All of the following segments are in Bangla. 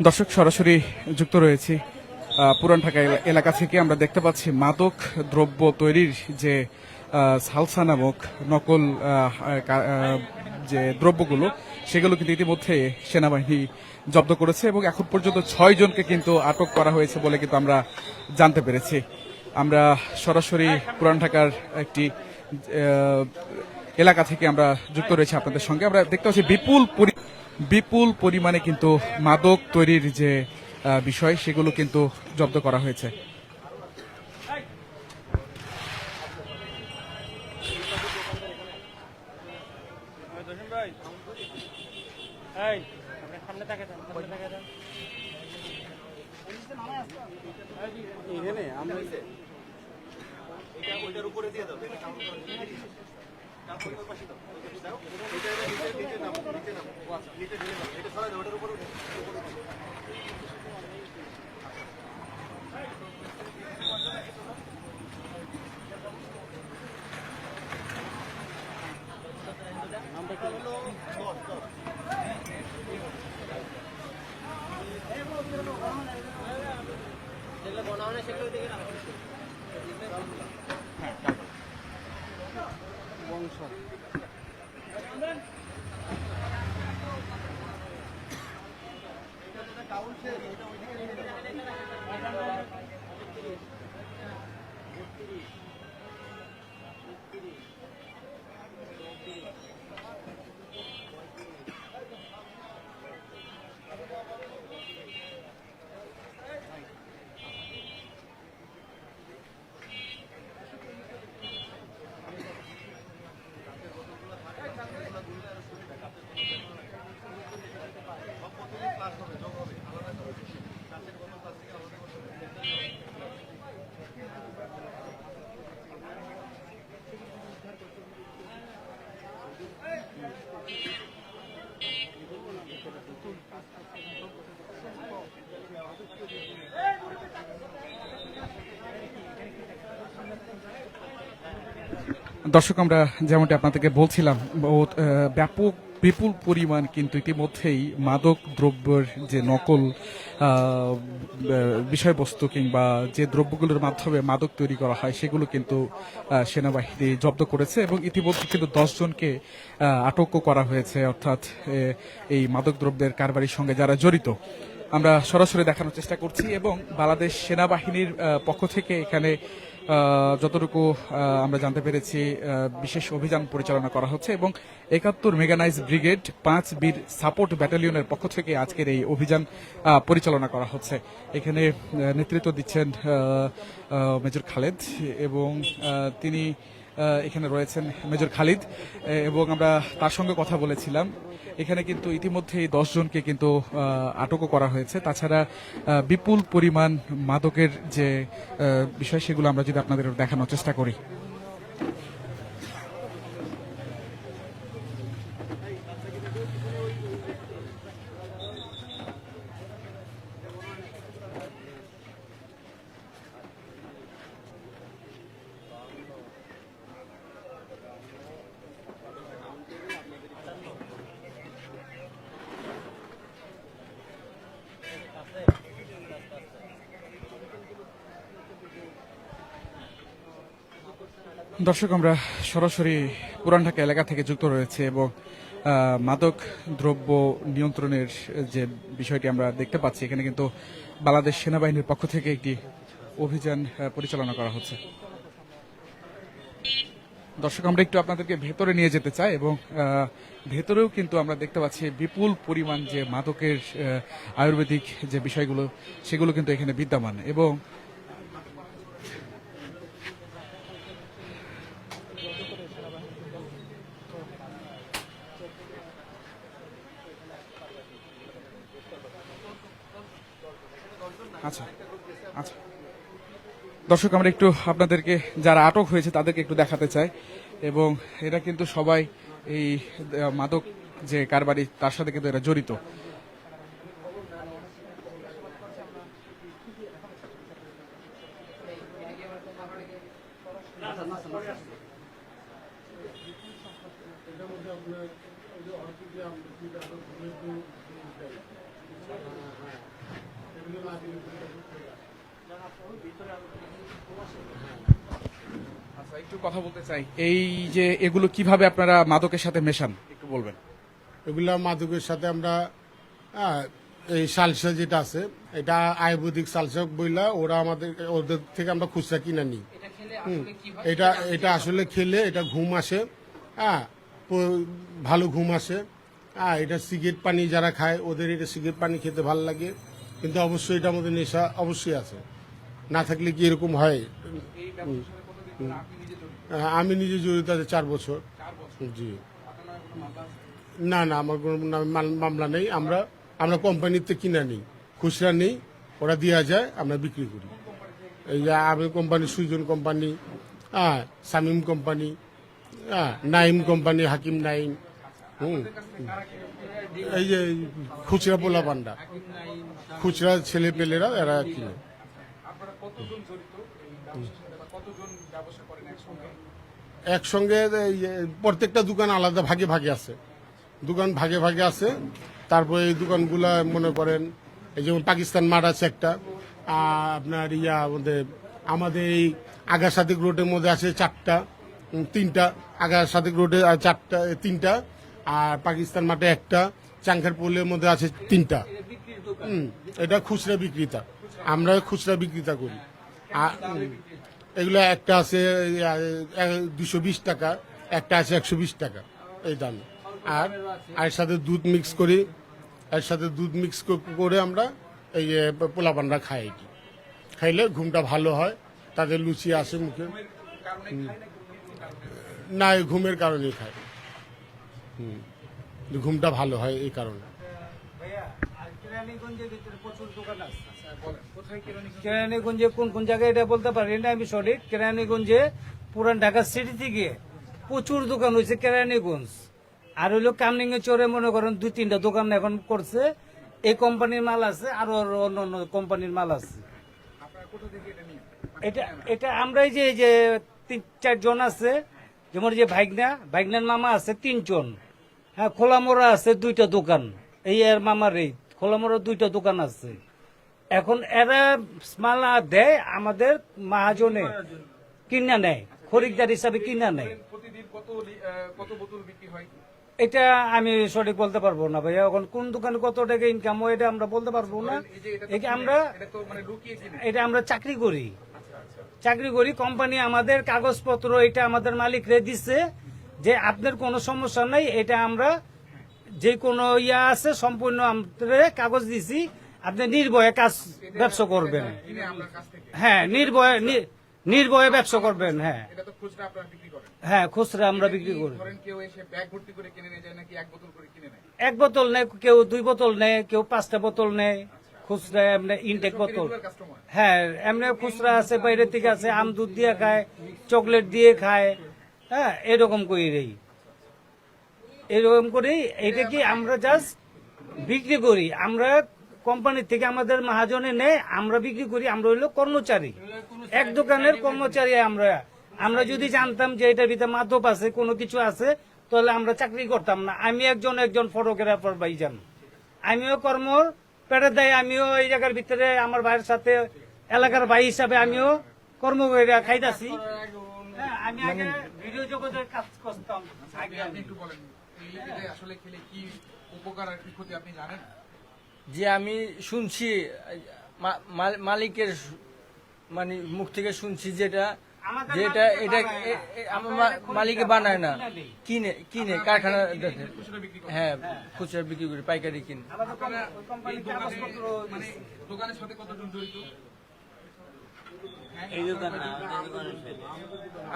দর্শক সরাসরি যুক্ত রয়েছি পুরান ঢাকা এলাকা থেকে। আমরা দেখতে পাচ্ছি মাদক দ্রব্য তৈরির যে সালসা নামক নকল যে দ্রব্যগুলো সেগুলো কিন্তু ইতিমধ্যে সেনাবাহিনী জব্দ করেছে এবং এখন পর্যন্ত 6 জনকে কিন্তু আটক করা হয়েছে বলে কিন্তু আমরা জানতে পেরেছি। আমরা সরাসরি পুরান ঢাকার একটি এলাকা থেকে আমরা যুক্ত রয়েছি আপনাদের সঙ্গে। আমরা দেখতে পাচ্ছি বিপুল পরিমাণে কিন্তু মাদক তৈরির যে বিষয় সেগুলো কিন্তু জব্দ করা হয়েছে। দর্শক আমরা যেমনটি আপনাদেরকে বলছিলাম ব্যাপক বিপুল পরিমাণ কিন্তু ইতিমধ্যেই মাদক দ্রব্যের যে নকল বিষয়বস্তু কিংবা যে দ্রব্যগুলোর মাধ্যমে মাদক তৈরি করা হয় সেগুলো কিন্তু সেনাবাহিনী জব্দ করেছে এবং ইতিমধ্যে কিন্তু 10 জনকে আটকও করা হয়েছে, অর্থাৎ এই মাদক দ্রব্যের কারবারির সঙ্গে যারা জড়িত। আমরা সরাসরি দেখানোর চেষ্টা করছি এবং বাংলাদেশ সেনাবাহিনীর পক্ষ থেকে এখানে যতটুকু আমরা জানতে পেরেছি বিশেষ অভিযান পরিচালনা করা হচ্ছে এবং 71 মেগানাইজ ব্রিগেড 5 বীর সাপোর্ট ব্যাটালিয়নের পক্ষ থেকে আজকের এই অভিযান পরিচালনা করা হচ্ছে। এখানে নেতৃত্ব দিচ্ছেন মেজর খালেদ এবং তিনি এখানে রয়েছেন মেজর খালিদ এবং আমরা তার সঙ্গে কথা বলেছিলাম। এখানে কিন্তু ইতিমধ্যেই 10 জনকে কিন্তু আটকও করা হয়েছে। তাছাড়া বিপুল পরিমাণ মাদকের যে বিষয় সেগুলো আমরা যদি আপনাদের দেখানোর চেষ্টা করি। দর্শক আমরা সরাসরি পুরান ঢাকা এলাকা থেকে যুক্ত রয়েছে এবং মাদক দ্রব্য নিয়ন্ত্রণের যে বিষয়টি আমরা দেখতে পাচ্ছি, এখানে কিন্তু বাংলাদেশ সেনাবাহিনীর পক্ষ থেকে একটি অভিযান পরিচালনা করা হচ্ছে। দর্শক আমরা একটু আপনাদেরকে ভেতরে নিয়ে যেতে চাই এবং ভেতরেও কিন্তু আমরা দেখতে পাচ্ছি বিপুল পরিমাণ যে মাদকের আয়ুর্বেদিক যে বিষয়গুলো সেগুলো কিন্তু এখানে বিদ্যমান এবং আচ্ছা আচ্ছা দর্শক আমরা একটু আপনাদেরকে যারা আটক হয়েছে তাদেরকে একটু দেখাতে চাই এবং এরা কিন্তু সবাই এই মাদক যে কারবারি তার সাথে কিন্তু এরা জড়িত। আচ্ছা, একটু কথা বলতে চাই, এই যে এগুলো কিভাবে আপনারা মাদকের সাথে মেশান একটু বলবেন। এগুলা মাদকের সাথে আমরা এই সালসা যেটা আছে এটা আয়ুর্বেদিক সালসা বইলা ওরা ওদের থেকে আমরা খুচরা কিনে নিই। এটা এটা আসলে খেলে এটা ঘুম আসে, হ্যাঁ, ভালো ঘুম আসে। এটা সিগারেট পানি যারা খায় ওদের এটা সিগারেট পানি খেতে ভালো লাগে, কিন্তু অবশ্যই এটার মধ্যে নেশা অবশ্যই আছে, না থাকলে কি এরকম হয়। আমি নিজে জড়িত আছে 4 বছর। জি, না না, আমার কোনো মামলা নেই। আমরা আমরা কোম্পানিতে কিনা নিই, খুচরা নেই, ওরা দেওয়া যায়, আমরা বিক্রি করি। এই যে আমি company, Sujan company, Shamim company, Naim company, Hakim Naim, এই যে খুচরা পোলা পান্ডা, খুচরা ছেলে পেলেরা এরা কিনে। একসঙ্গে প্রত্যেকটা দোকান আলাদা ভাগে ভাগে আছে, দোকান ভাগে ভাগে আছে। তারপরে এই দোকানগুলা মনে করেন এই যেমন পাকিস্তান মাঠ আছে একটা, আপনার আমাদের এই আগা সাদিক রোডের মধ্যে আছে 4টা 3টা, আগা সাদিক রোডে 4টা 3টা, আর পাকিস্তান মাঠে একটা, চাংখার পোলের মধ্যে আছে 3টা। এটা খুচরা বিক্রেতা, আমরা খুচরা বিক্রেতা করি। এগুলো একটা আছে 220 টাকা, একটা আছে 120 টাকা এই দাম। আর এর সাথে দুধ মিক্স করি, এর সাথে দুধ মিক্স করে আমরা এই পোলাপানরা খাই। এটি খাইলে ঘুমটা ভালো হয়, তাদের লুচি আসে মুখে। না, এই ঘুমের কারণেই খায়, ঘুমটা ভালো হয় এই কারণে। কেরানীগঞ্জে কোন কোন জায়গায় এটা বলতে পারি না আমি সঠিক। কেরানীগঞ্জে পুরান ঢাকা সিটি থেকে প্রচুর দোকান হয়েছে কেরানীগঞ্জ। আর হইলো কামনিং এ চরে মনে করেন 2-3টা দোকান এখন করছে। এই কোম্পানির মাল আছে, আর অন্য অন্য কোম্পানির মাল আছে। এটা এটা আমরা এই যে 3-4 জন আছে, যেমন যে ভাইগনার মামা আছে 3 জন। হ্যাঁ, খোলামোড়া আছে 2টা দোকান, এই এর মামার এই খোলামোড়া 2টা দোকান আছে। এখন এরা মাল দেয় আমাদের মহাজনে কিনা নেয়, খরিদ্দার হিসাবে কিনা নেয়। এটা আমি সঠিক বলতে পারবো না ভাইয়া, এখন কোন দোকানে কত টাকা ইনকাম হয় এটা আমরা বলতে পারবো না। এটা আমরা চাকরি করি, কোম্পানি আমাদের কাগজপত্র এটা আমাদের মালিকরে দিচ্ছে যে আপনার কোনো সমস্যা নাই, এটা আমরা যে কোনো আছে সম্পূর্ণ আমাদের কাগজ দিছি, আপনি নির্ভয়ে ব্যবসা করবেন। হ্যাঁ, নির্ভয়ে ব্যবসা করবেন। হ্যাঁ হ্যাঁ, খুচরা আমরা বিক্রি করি। 1 বোতল নেয়, কেউ 2 বোতল নেয়, কেউ 5টা বোতল নেয়, খুচরা এমনি ইনটেক বোতল। হ্যাঁ, এমনি খুচরা আছে, বাইরের থেকে আছে, আম দুধ দিয়ে খায়, চকলেট দিয়ে খায়। হ্যাঁ, এরকম করেই এটা কি আমরা জাস্ট বিক্রি করি। আমরা কোম্পানি থেকে আমাদের মহাজনে নেয়, আমরা বিক্রি করি। আমরা হইলো কর্মচারী, এক দোকানের কর্মচারী। আমরা যদি জানতাম যে এটার ভিতরে মাদক আছে, কোনো কিছু আছে, তাহলে আমরা চাকরি করতাম না। আমি একজন ফটোগ্রাফার ভাইজান, আমিও কর্মর পেটে দেয়, আমিও এই জায়গার ভিতরে আমার ভাইয়ের সাথে এলাকার ভাই হিসাবে আমিও কর্ম করে খাইতাছি। আমি আগে ভিডিও জগতে কাজ করতাম। যে আমি শুনছি মালিকের মানে মুখ থেকে শুনছি যেটা এটা আমার মালিকে বানায় না, কিনে কারখানা। হ্যাঁ, খুচরা বিক্রি করি, পাইকারি কিনে।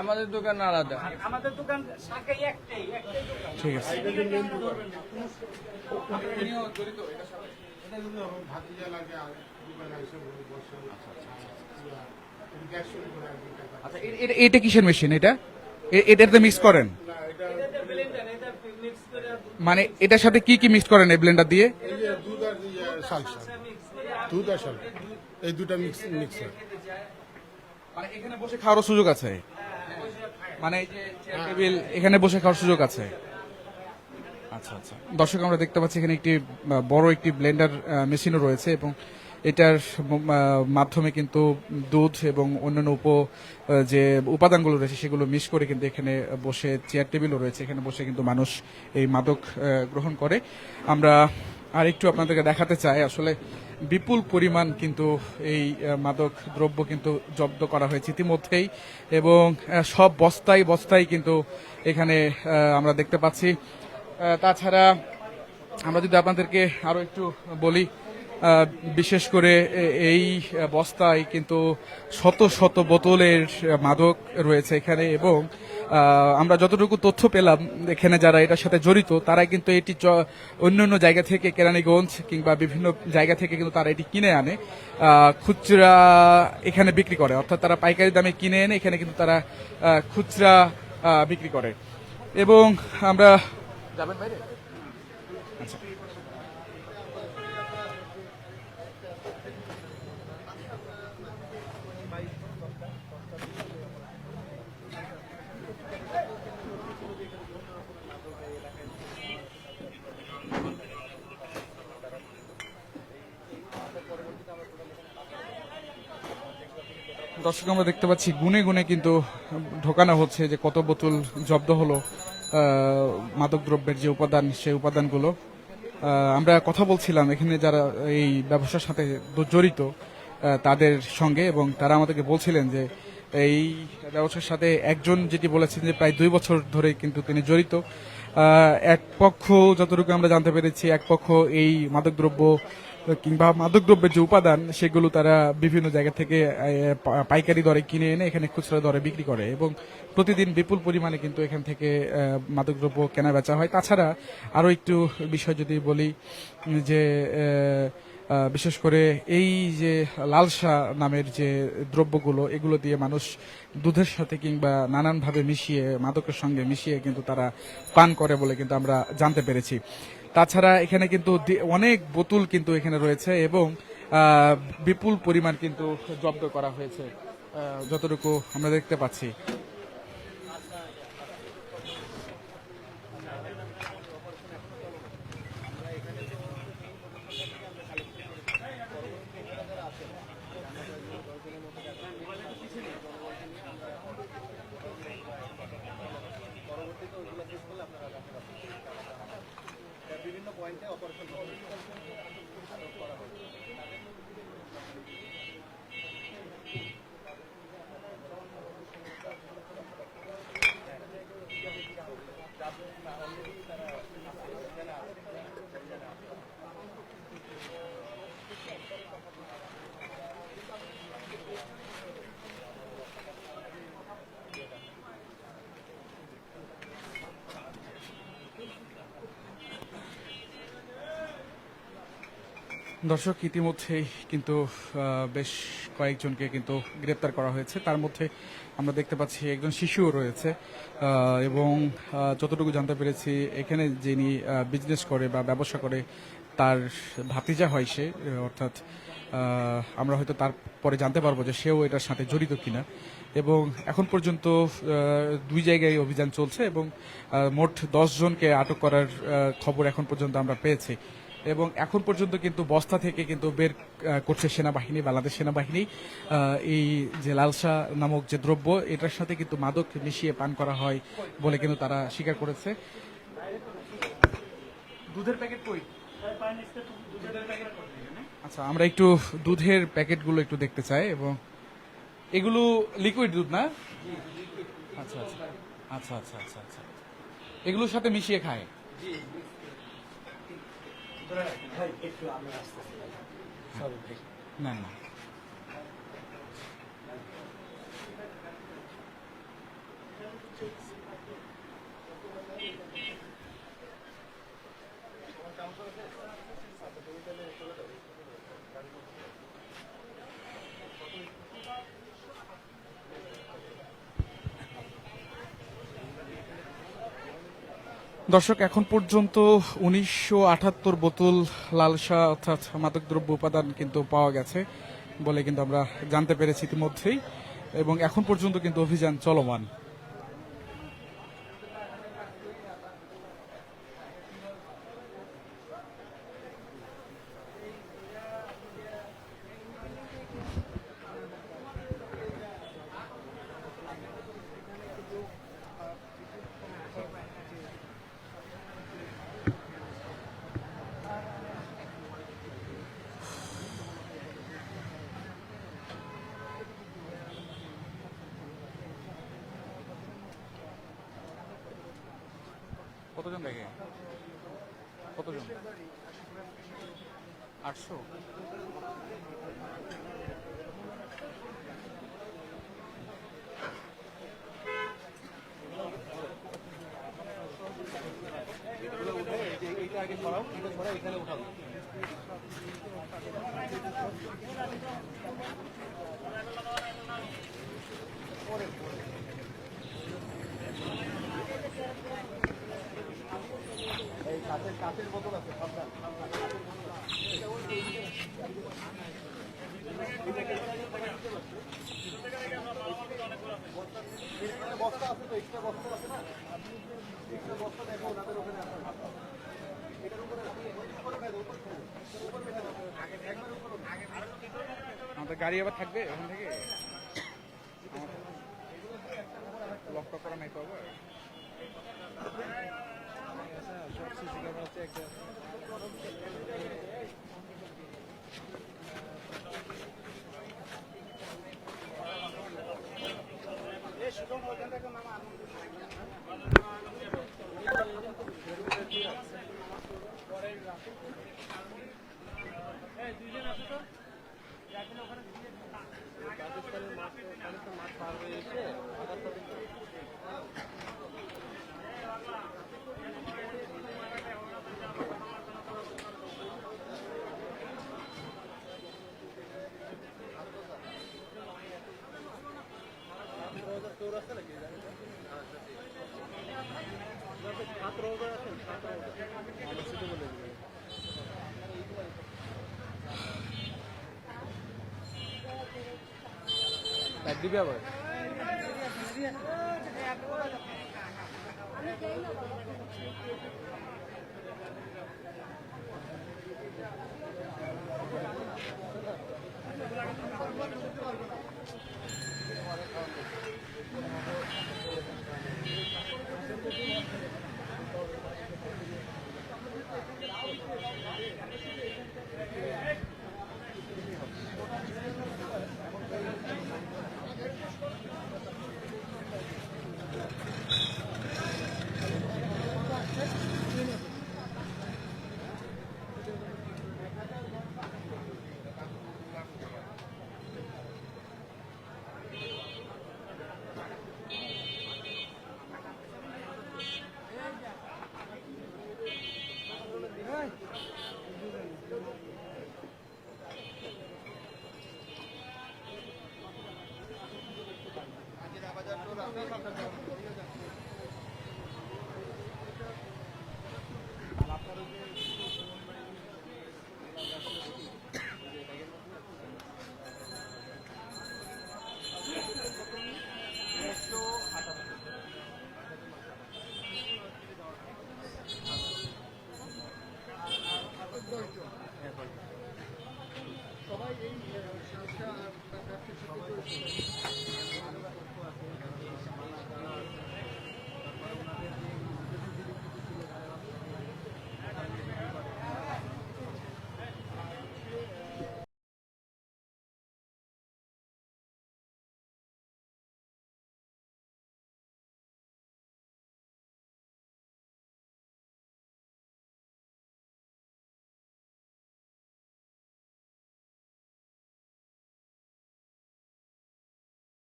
আমাদের দোকান আলাদা। আমাদের দোকান ঠিক আছে। আচ্ছা, এটা কিসের মেশিন? এটাতে মিক্স করেন মানে এটার সাথে কি কি মিক্স করেন এই ব্লেন্ডার দিয়ে? দুধ আর সালসা, দুধ আর সালসা, এই দুটা মিক্স। মানে এখানে বসে খাওয়ার সুযোগ আছে, মানে এই যে টেবিল, এখানে বসে খাওয়ার সুযোগ আছে। আচ্ছা আচ্ছা দর্শক, আমরা দেখতে পাচ্ছি এখানে একটি বড় একটি ব্লেন্ডার মেশিনও রয়েছে এবং এটার মাধ্যমে কিন্তু দুধ এবং অন্যান্য যে উপাদানগুলো রয়েছে সেগুলো মিক্স করে কিন্তু এখানে বসে, চেয়ার টেবিলও রয়েছে, এখানে বসে কিন্তু মানুষ এই মাদক গ্রহণ করে। আমরা আর একটু আপনাদেরকে দেখাতে চাই, আসলে বিপুল পরিমাণ কিন্তু এই মাদক দ্রব্য কিন্তু জব্দ করা হয়েছে ইতিমধ্যেই এবং সব বস্তায় বস্তায় কিন্তু এখানে আমরা দেখতে পাচ্ছি। তাছাড়া আমরা যদি আপনাদেরকে আরো একটু বলি, বিশেষ করে এই বস্তায় কিন্তু শত শত বোতলের মাদক রয়েছে এখানে এবং আমরা যতটুকু তথ্য পেলাম এখানে যারা এটার সাথে জড়িত তারা কিন্তু এটি অন্যান্য জায়গা থেকে, কেরানীগঞ্জ কিংবা বিভিন্ন জায়গা থেকে কিন্তু তারা এটি কিনে আনে, খুচরা এখানে বিক্রি করে, অর্থাৎ তারা পাইকারি দামে কিনে এনে এখানে কিন্তু তারা খুচরা বিক্রি করে। এবং আমরা যাবেন বাইরে, আচ্ছা দর্শক, আমরা দেখতে পাচ্ছি গুনে গুনে কিন্তু ঢোকানো হচ্ছে যে কত বোতল জব্দ হলো মাদক দ্রব্যের যে উপাদান, সেই উপাদানগুলো। আমরা কথা বলছিলাম এখানে যারা এই ব্যবসার সাথে জড়িত তাদের সঙ্গে এবং তারা আমাদেরকে বলছিলেন যে এই ব্যবসার সাথে একজন যেটি বলেছেন যে প্রায় 2 বছর ধরে কিন্তু তিনি জড়িত। এক পক্ষ, যতটুকু আমরা জানতে পেরেছি, এক পক্ষ এই মাদকদ্রব্য কিংবা মাদকদ্রব্যের যে উপাদান সেগুলো তারা বিভিন্ন জায়গা থেকে পাইকারি দরে কিনে এনে এখানে খুচরা দরে বিক্রি করে এবং প্রতিদিন বিপুল পরিমাণে কিন্তু এখান থেকে মাদকদ্রব্য কেনা বেচা হয়। তাছাড়া আরো একটু বিষয় যদি বলি যে বিশেষ করে এই যে লালসা নামের যে দ্রব্যগুলো, এগুলো দিয়ে মানুষ দুধের সাথে কিংবা নানানভাবে মিশিয়ে, মাদকের সঙ্গে মিশিয়ে কিন্তু তারা পান করে বলে কিন্তু আমরা জানতে পেরেছি। তাছাড়া এখানে কিন্তু অনেক বোতল কিন্তু এখানে রয়েছে এবং বিপুল পরিমাণ কিন্তু জব্দ করা হয়েছে যতটুকু আমরা দেখতে পাচ্ছি। দর্শক, ইতিমধ্যেই কিন্তু বেশ কয়েকজনকে কিন্তু গ্রেপ্তার করা হয়েছে। তার মধ্যে আমরা দেখতে পাচ্ছি একজন শিশুও রয়েছে এবং যতটুকু জানতে পেরেছি এখানে যিনি বিজনেস করে বা ব্যবসা করে তার ভাতিজা হয় সে, অর্থাৎ আমরা হয়তো তারপরে জানতে পারবো যে সেও এটার সাথে জড়িত কিনা। এবং এখন পর্যন্ত 2 জায়গায় অভিযান চলছে এবং মোট 10 জনকে আটক করার খবর এখন পর্যন্ত আমরা পেয়েছি এবং এখন পর্যন্ত কিন্তু বস্তা থেকে কিন্তু বের করছে সেনাবাহিনী, বাংলাদেশ সেনাবাহিনী। এই যে লালসা নামক যে দ্রব্য, এটার সাথে কিন্তু মাদক মিশিয়ে পান করা হয় বলে কিন্তু তারা স্বীকার করেছে। দুধের প্যাকেট কই? আচ্ছা, আমরা একটু দুধের প্যাকেটগুলো একটু দেখতে চাই এবং এগুলো লিকুইড দুধ না? আচ্ছা আচ্ছা আচ্ছা আচ্ছা আচ্ছা আচ্ছা, এগুলোর সাথে মিশিয়ে খায়? না না, দর্শক, এখন পর্যন্ত 1978 বোতল লালসা অর্থাৎ মাদকদ্রব্য উপাদান কিন্তু পাওয়া গেছে বলে কিন্তু আমরা জানতে পেরেছি ইতিমধ্যেই এবং এখন পর্যন্ত কিন্তু অভিযান চলমান। কতজন দেখে? কতজন? 800। আমাদের গাড়ি আবার থাকবে ওখান থেকে? লক টক করা নাই তো আবার? দিবে আবার